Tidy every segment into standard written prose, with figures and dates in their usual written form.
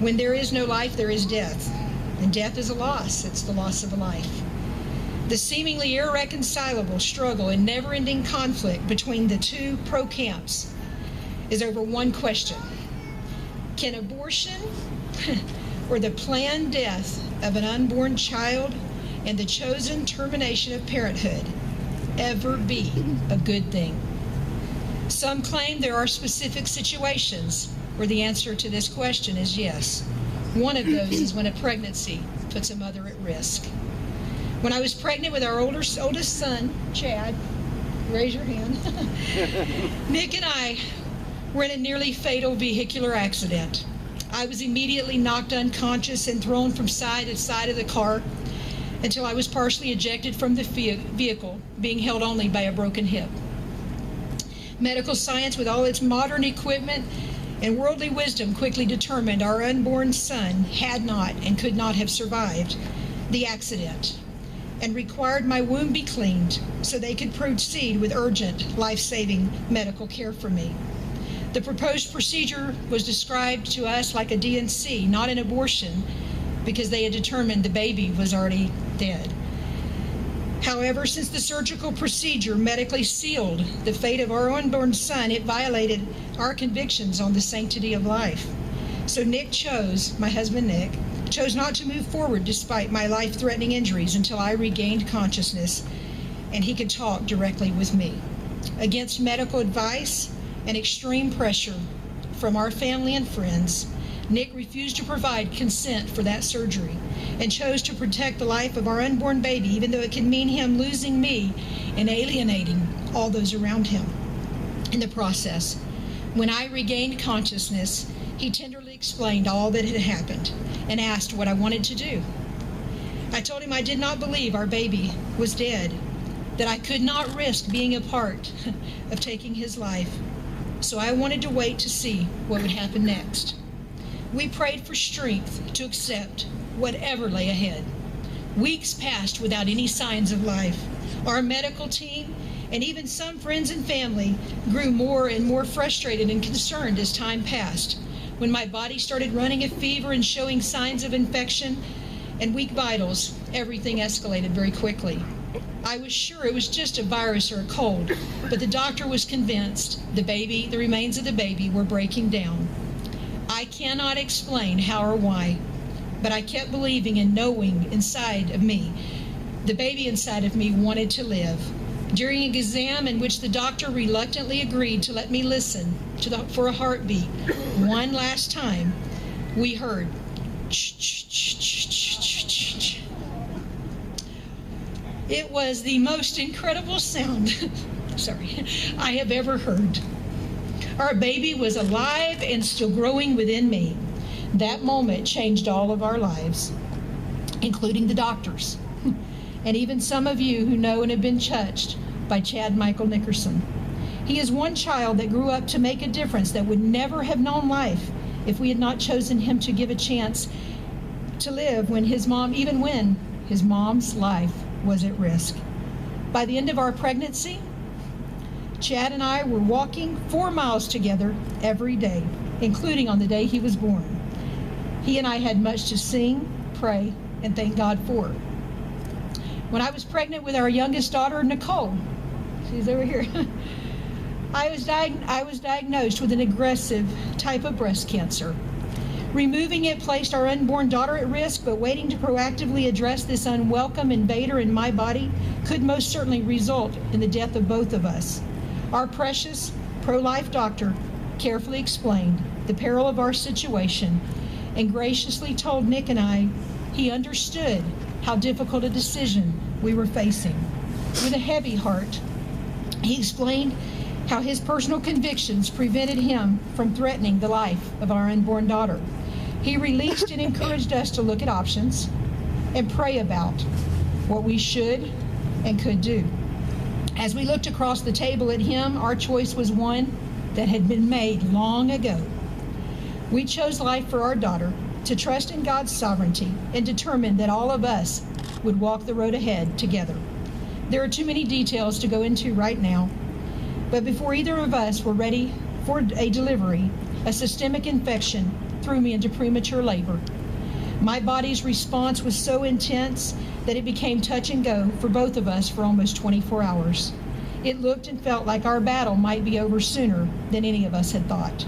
When there is no life, there is death. And death is a loss. It's the loss of a life. The seemingly irreconcilable struggle and never-ending conflict between the two pro-camps is over one question. Can abortion or the planned death of an unborn child and the chosen termination of parenthood ever be a good thing? Some claim there are specific situations where the answer to this question is yes. One of those is when a pregnancy puts a mother at risk. When I was pregnant with our oldest son, Chad, raise your hand, Nick and I were in a nearly fatal vehicular accident. I was immediately knocked unconscious and thrown from side to side of the car until I was partially ejected from the vehicle, being held only by a broken hip. Medical science, with all its modern equipment and worldly wisdom, quickly determined our unborn son had not and could not have survived the accident, and required my womb be cleaned so they could proceed with urgent, life-saving medical care for me. The proposed procedure was described to us like a D&C, not an abortion, because they had determined the baby was already dead. However, since the surgical procedure medically sealed the fate of our unborn son, it violated our convictions on the sanctity of life. So my husband Nick, chose not to move forward despite my life-threatening injuries until I regained consciousness and he could talk directly with me. Against medical advice and extreme pressure from our family and friends, Nick refused to provide consent for that surgery and chose to protect the life of our unborn baby, even though it could mean him losing me and alienating all those around him. In the process, when I regained consciousness, he tenderly explained all that had happened and asked what I wanted to do. I told him I did not believe our baby was dead, that I could not risk being a part of taking his life, so I wanted to wait to see what would happen next. We prayed for strength to accept whatever lay ahead. Weeks passed without any signs of life. Our medical team and even some friends and family grew more and more frustrated and concerned as time passed. When my body started running a fever and showing signs of infection and weak vitals, everything escalated very quickly. I was sure it was just a virus or a cold, but the doctor was convinced the remains of the baby were breaking down. I cannot explain how or why, but I kept believing and knowing inside of me, the baby inside of me wanted to live. During an exam in which the doctor reluctantly agreed to let me listen for a heartbeat one last time, we heard ch-ch-ch-ch-ch-ch-ch. It was the most incredible sound I have ever heard. Our baby was alive and still growing within me. That moment changed all of our lives, including the doctors, and even some of you who know and have been touched by Chad Michael Nickerson. He is one child that grew up to make a difference that would never have known life if we had not chosen him to give a chance to live when his mom's life was at risk. By the end of our pregnancy, Chad and I were walking 4 miles together every day, including on the day he was born. He and I had much to sing, pray, and thank God for. When I was pregnant with our youngest daughter, Nicole, she's over here, I was diagnosed with an aggressive type of breast cancer. Removing it placed our unborn daughter at risk, but waiting to proactively address this unwelcome invader in my body could most certainly result in the death of both of us. Our precious pro-life doctor carefully explained the peril of our situation and graciously told Nick and I he understood how difficult a decision we were facing. With a heavy heart, he explained how his personal convictions prevented him from threatening the life of our unborn daughter. He released and encouraged us to look at options and pray about what we should and could do. As we looked across the table at him, our choice was one that had been made long ago. We chose life for our daughter, to trust in God's sovereignty, and determined that all of us would walk the road ahead together. There are too many details to go into right now, but before either of us were ready for a delivery, a systemic infection threw me into premature labor. My body's response was so intense that it became touch and go for both of us for almost 24 hours. It looked and felt like our battle might be over sooner than any of us had thought.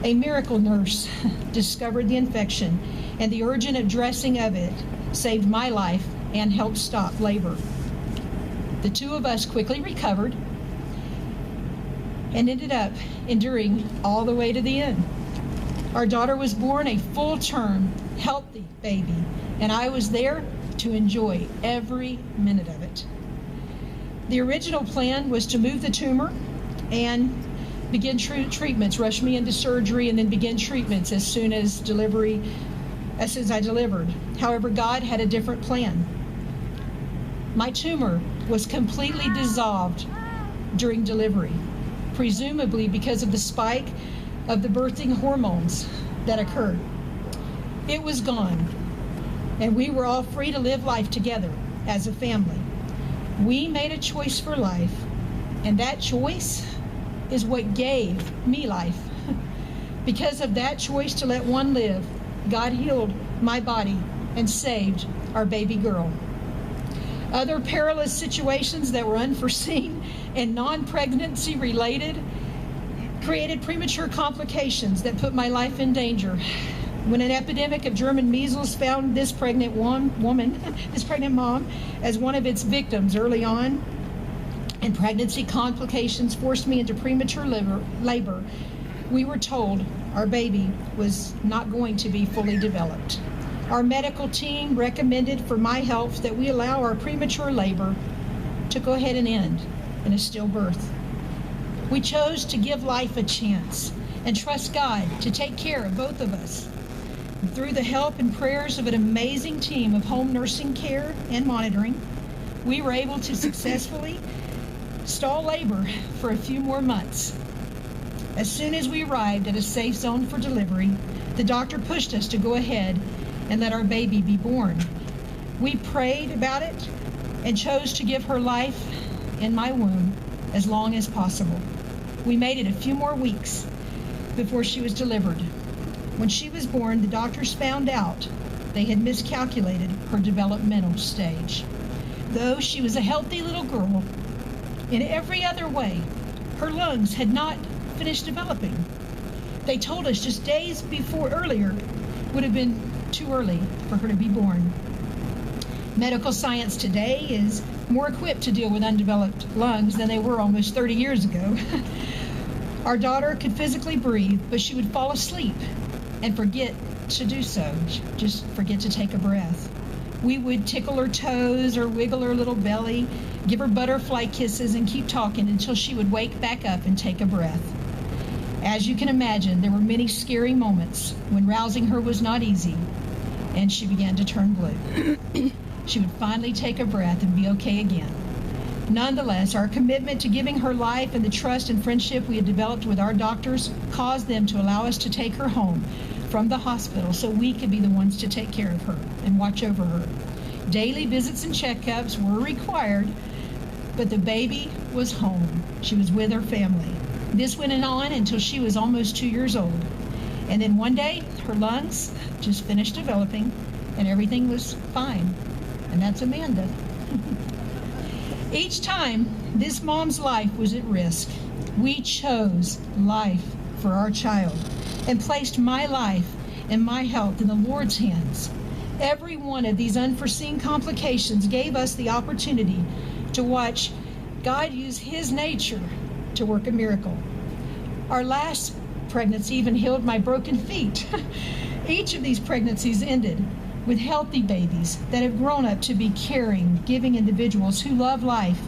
A miracle nurse discovered the infection, and the urgent addressing of it saved my life and helped stop labor. The two of us quickly recovered and ended up enduring all the way to the end. Our daughter was born a full-term, healthy baby, and I was there to enjoy every minute of it. The original plan was to move the tumor and begin treatments, rush me into surgery, and then begin treatments as soon as I delivered. However, God had a different plan. My tumor was completely dissolved during delivery, presumably because of the spike of the birthing hormones that occurred. It was gone, and we were all free to live life together as a family. We made a choice for life, and that choice is what gave me life. Because of that choice to let one live, God healed my body and saved our baby girl. Other perilous situations that were unforeseen and non-pregnancy related created premature complications that put my life in danger. When an epidemic of German measles found this pregnant this pregnant mom, as one of its victims early on, and pregnancy complications forced me into premature labor, we were told our baby was not going to be fully developed. Our medical team recommended for my health that we allow our premature labor to go ahead and end in a stillbirth. We chose to give life a chance and trust God to take care of both of us. And through the help and prayers of an amazing team of home nursing care and monitoring, we were able to successfully stall labor for a few more months. As soon as we arrived at a safe zone for delivery, the doctor pushed us to go ahead and let our baby be born. We prayed about it and chose to give her life in my womb as long as possible. We made it a few more weeks before she was delivered. When she was born, the doctors found out they had miscalculated her developmental stage. Though she was a healthy little girl, in every other way, her lungs had not finished developing. They told us just days earlier would have been too early for her to be born. Medical science today is more equipped to deal with undeveloped lungs than they were almost 30 years ago. Our daughter could physically breathe, but she would fall asleep and forget to do so, just forget to take a breath. We would tickle her toes or wiggle her little belly, give her butterfly kisses, and keep talking until she would wake back up and take a breath. As you can imagine, there were many scary moments when rousing her was not easy, and she began to turn blue. She would finally take a breath and be okay again. Nonetheless, our commitment to giving her life and the trust and friendship we had developed with our doctors caused them to allow us to take her home from the hospital so we could be the ones to take care of her and watch over her. Daily visits and checkups were required, but the baby was home. She was with her family. This went on until she was almost 2 years old. And then one day, her lungs just finished developing and everything was fine. And that's Amanda. Each time this mom's life was at risk, we chose life for our child and placed my life and my health in the Lord's hands. Every one of these unforeseen complications gave us the opportunity to watch God use His nature to work a miracle. Our last pregnancy even healed my broken feet. Each of these pregnancies ended with healthy babies that have grown up to be caring, giving individuals who love life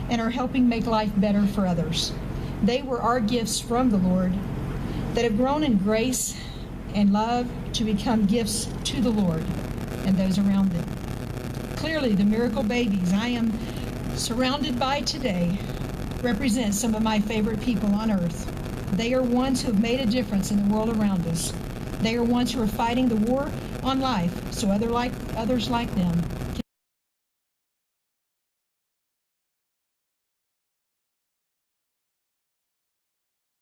and are helping make life better for others. They were our gifts from the Lord that have grown in grace and love to become gifts to the Lord and those around them. Clearly, the miracle babies I am surrounded by today represent some of my favorite people on earth. They are ones who have made a difference in the world around us. They are ones who are fighting the war on life so others like them